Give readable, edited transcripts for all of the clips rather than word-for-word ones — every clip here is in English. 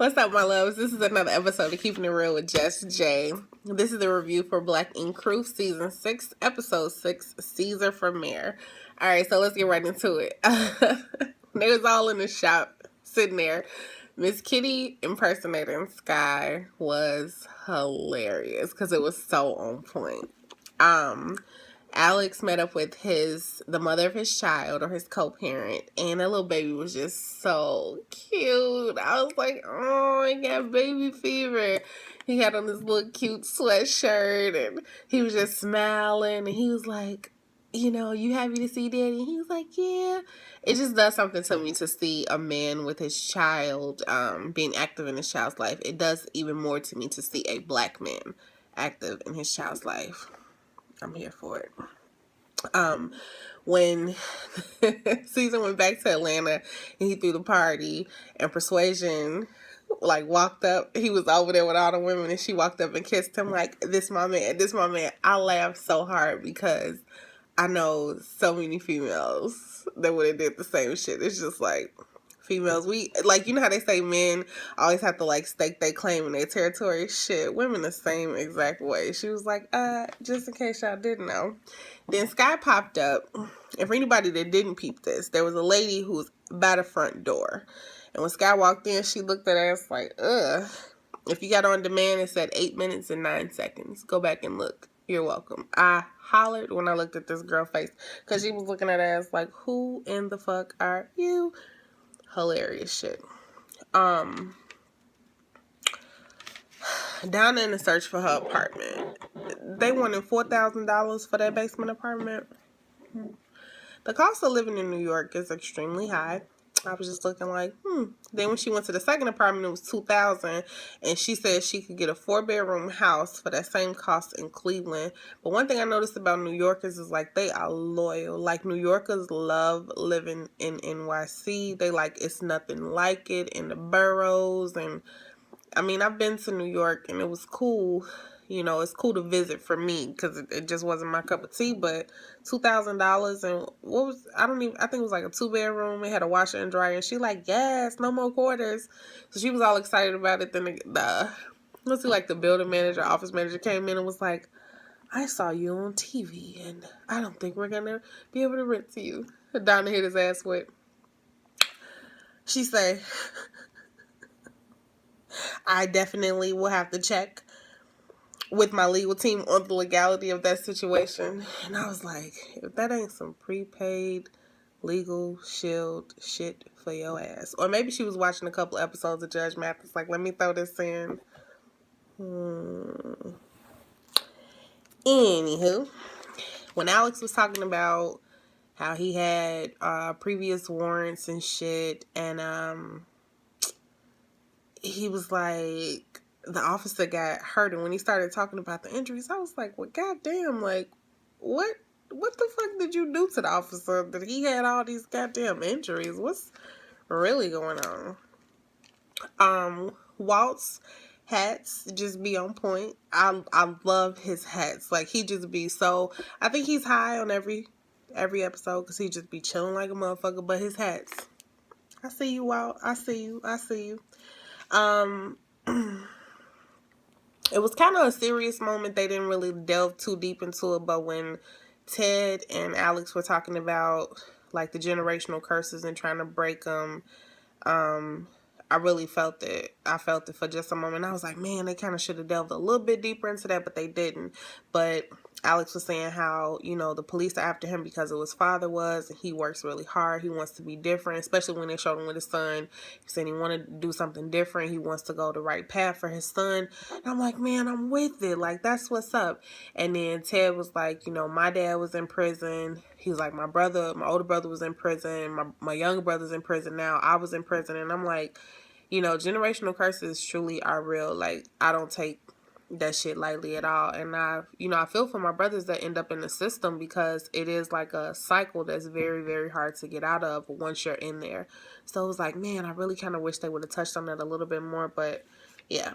What's up, my loves? This is another episode of Keeping It Real with Jess J. This is the review for Black Ink Crew, Season 6, Episode 6, Caesar for Mayor. Alright, so let's get right into it. They was all in the shop, sitting there. Miss Kitty impersonating Sky was hilarious, because it was so on point. Alex met up with the mother of his child, or his co-parent, and the little baby was just so cute. I was like, oh, he got baby fever. He had on this little cute sweatshirt, and he was just smiling, and he was like, you happy to see daddy? And he was like, yeah. It just does something to me to see a man with his child being active in his child's life. It does even more to me to see a black man active in his child's life. I'm here for it. When Caesar went back to Atlanta and he threw the party, and Persuasion walked up, he was over there with all the women, and she walked up and kissed him like, this my man, this my man. I laughed so hard because I know so many females that would have did the same shit. It's just like, females, we how they say men always have to stake their claim in their territory. Shit, women the same exact way. She was like, just in case y'all didn't know. Then Sky popped up, and for anybody that didn't peep this, there was a lady who was by the front door, and when Sky walked in, she looked at us like, ugh. If you got on demand, it said 8 minutes and 9 seconds. Go back and look. You're welcome. I hollered when I looked at this girl face, because she was looking at us like, who in the fuck are you? Hilarious shit. Down in the search for her apartment, they wanted $4,000 for that basement apartment. The cost of living in New York is extremely high. I was just looking like, Then when she went to the second apartment, it was $2,000, and she said she could get a 4-bedroom house for that same cost in Cleveland. But one thing I noticed about New Yorkers is they are loyal. New Yorkers love living in NYC. They it's nothing like it in the boroughs. And I mean, I've been to New York and it was cool. It's cool to visit for me because it just wasn't my cup of tea. But $2,000 and I think it was a 2-bedroom. It had a washer and dryer. And she yes, no more quarters. So she was all excited about it. Then the building manager, office manager came in and was like, I saw you on TV and I don't think we're going to be able to rent to you. Donna hit his ass with. She say, I definitely will have to check with my legal team on the legality of that situation. And I was like, if that ain't some prepaid legal shield shit for your ass. Or maybe she was watching a couple episodes of Judge Mathis, let me throw this in. Anywho, when Alex was talking about how he had previous warrants and shit, and he was like, the officer got hurt, and when he started talking about the injuries, I was like, well, goddamn, what the fuck did you do to the officer that he had all these goddamn injuries? What's really going on? Walt's hats just be on point. I love his hats. He just be so, I think he's high on every episode because he just be chilling like a motherfucker, but his hats, I see you, Walt. I see you. It was kind of a serious moment. They didn't really delve too deep into it, but when Ted and Alex were talking about the generational curses and trying to break them, I really felt it. I felt it for just a moment. I was like, man, they kind of should have delved a little bit deeper into that, but they didn't. But Alex was saying how, the police are after him because of who his father was, and he works really hard. He wants to be different, especially when they showed him with his son. He said he wanted to do something different. He wants to go the right path for his son. And I'm like, man, I'm with it. That's what's up. And then Ted was like, my dad was in prison. He was like, my older brother was in prison. My younger brother's in prison now. I was in prison. And I'm like, generational curses truly are real. I don't take that shit lightly at all. And I feel for my brothers that end up in the system, because it is a cycle that's very, very hard to get out of once you're in there. So it was like, man, I really kind of wish they would have touched on that a little bit more. But yeah,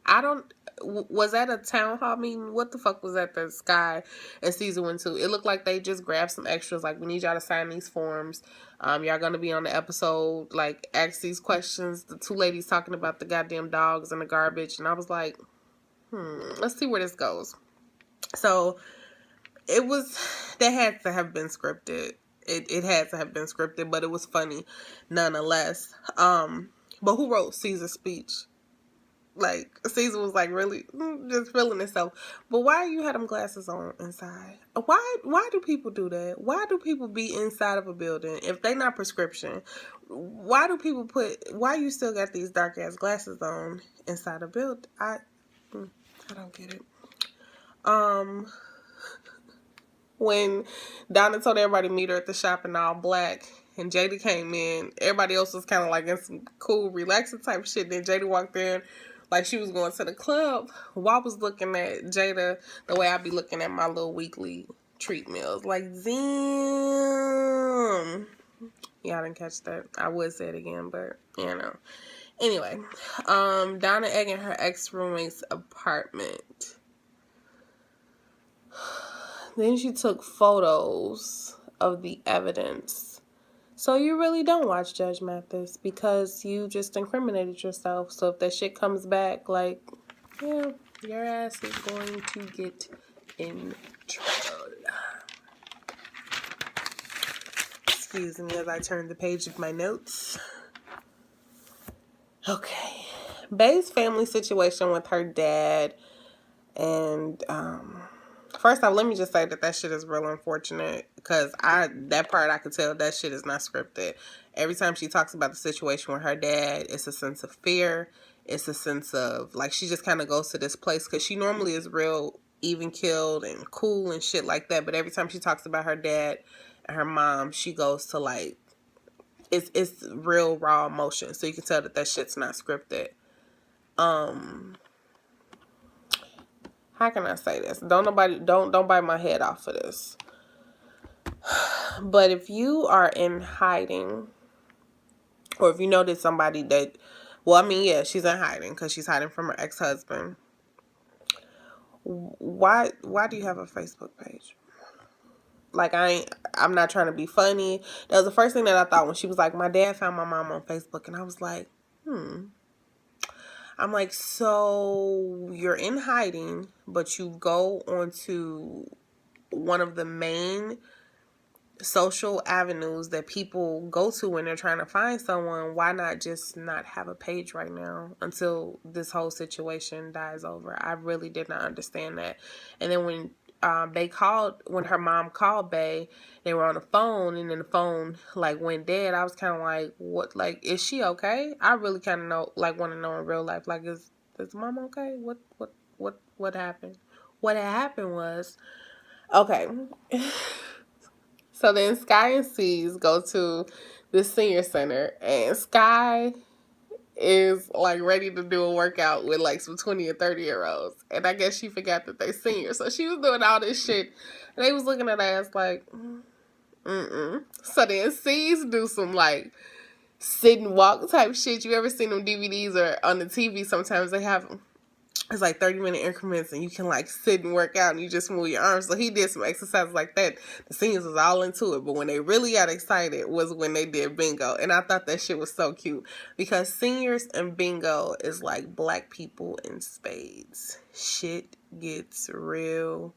I don't. Was that a town hall meeting? What the fuck was that? The Sky in season 1 too. It looked like they just grabbed some extras. Like, we need y'all to sign these forms. Y'all gonna be on the episode. Like, ask these questions. The two ladies talking about the goddamn dogs and the garbage, and I was like, let's see where this goes. So it was. That had to have been scripted. It had to have been scripted, but it was funny nonetheless. But who wrote Caesar's speech? Like, Caesar was like really just feeling himself. But why you had them glasses on inside? Why do people do that? Why do people be inside of a building if they not prescription? Why do people why you still got these dark ass glasses on inside a building? I don't get it. When Donna told everybody to meet her at the shop in all black, and Jada came in, everybody else was kind of like in some cool, relaxing type shit. Then Jada walked in like she was going to the club. Well, I was looking at Jada the way I be looking at my little weekly treat meals. Like, damn. Yeah, I didn't catch that. I would say it again, but, you know. Anyway, Donna egging her ex-roommate's apartment. Then she took photos of the evidence. So you really don't watch Judge Mathis because you just incriminated yourself. So if that shit comes back, like, yeah, your ass is going to get in trouble. Excuse me as I turn the page of my notes. Okay. Bae's family situation with her dad and, first off, let me just say that shit is real unfortunate because that part I could tell that shit is not scripted. Every time she talks about the situation with her dad, it's a sense of fear. It's a sense of, like, she just kind of goes to this place because she normally is real even-keeled and cool and shit like that. But every time she talks about her dad and her mom, she goes to, like, it's real raw emotion. So you can tell that shit's not scripted. How can I say this? Don't bite my head off for this. But if you are in hiding, or if you know that somebody that, well, I mean, yeah, she's in hiding because she's hiding from her ex-husband. Why do you have a Facebook page? Like, I'm not trying to be funny. That was the first thing that I thought when she was like, my dad found my mom on Facebook, and I was like, I'm like, so you're in hiding, but you go onto one of the main social avenues that people go to when they're trying to find someone. Why not just not have a page right now until this whole situation dies over? I really did not understand that. And then when when her mom called Bae, they were on the phone, and then the phone like went dead. I was kind of like, what? Like, is she okay? I really kind of want to know in real life. Like, is mom okay? What happened? What had happened was, okay. So then Sky and Cease go to the senior center, and Sky is like ready to do a workout with like some 20 or 30-year-olds. And I guess she forgot that they senior. So she was doing all this shit, and they was looking at her ass like, So then Cease do some like sit and walk type shit. You ever seen them DVDs or on the TV? Sometimes they have them. It's like 30-minute increments, and you can like sit and work out, and you just move your arms. So he did some exercises like that. The seniors was all into it, but when they really got excited was when they did bingo, and I thought that shit was so cute because seniors and bingo is like black people in spades. Shit gets real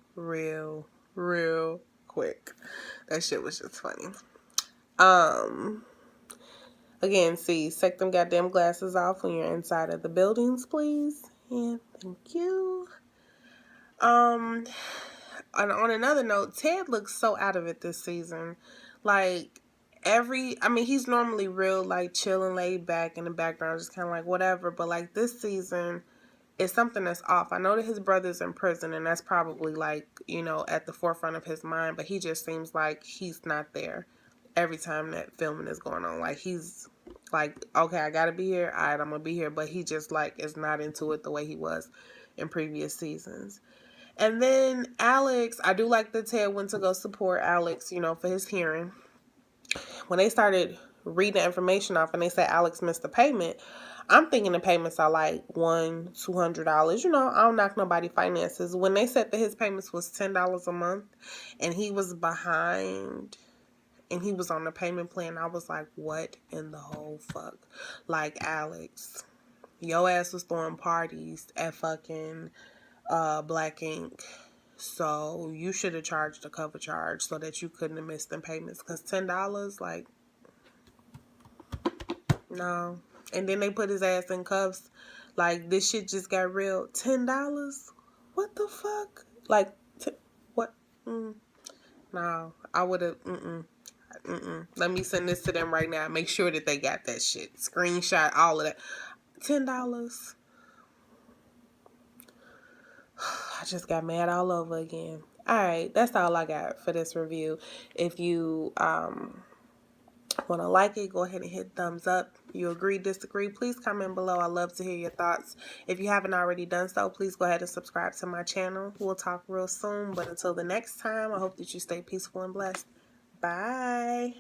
quick. That shit was just funny. Again, see, take them goddamn glasses off when you're inside of the buildings, please. Yeah, thank you. And on another note, Ted looks so out of it this season. Like, he's normally real, like, chill and laid back in the background, just kind of like, whatever. But, like, this season, it's something that's off. I know that his brother's in prison, and that's probably, like, you know, at the forefront of his mind. But he just seems like he's not there every time that filming is going on. Like, he's like, okay, I gotta be here. All right, I'm gonna be here. But he just, like, is not into it the way he was in previous seasons. And then Alex, I do like that Ted went to go support Alex, you know, for his hearing. When they started read the information off and they say Alex missed the payment, I'm thinking the payments are like $100-$200. You know, I don't knock nobody finances. When they said that his payments was $10 a month and he was behind and he was on the payment plan, I was like, what in the whole fuck? Like, Alex, your ass was throwing parties at fucking Black Ink. So you should have charged a cover charge so that you couldn't have missed them payments. Because $10, like, no. And then they put his ass in cuffs. Like, this shit just got real. $10? What the fuck? Like, what? No, I would have, Let me send this to them right now. Make sure that they got that shit. Screenshot, all of that. $10. I just got mad all over again. Alright, that's all I got for this review. If you want to like it, go ahead and hit thumbs up. You agree, disagree, please comment below. I love to hear your thoughts. If you haven't already done so, please go ahead and subscribe to my channel. We'll talk real soon, but until the next time, I hope that you stay peaceful and blessed. Bye.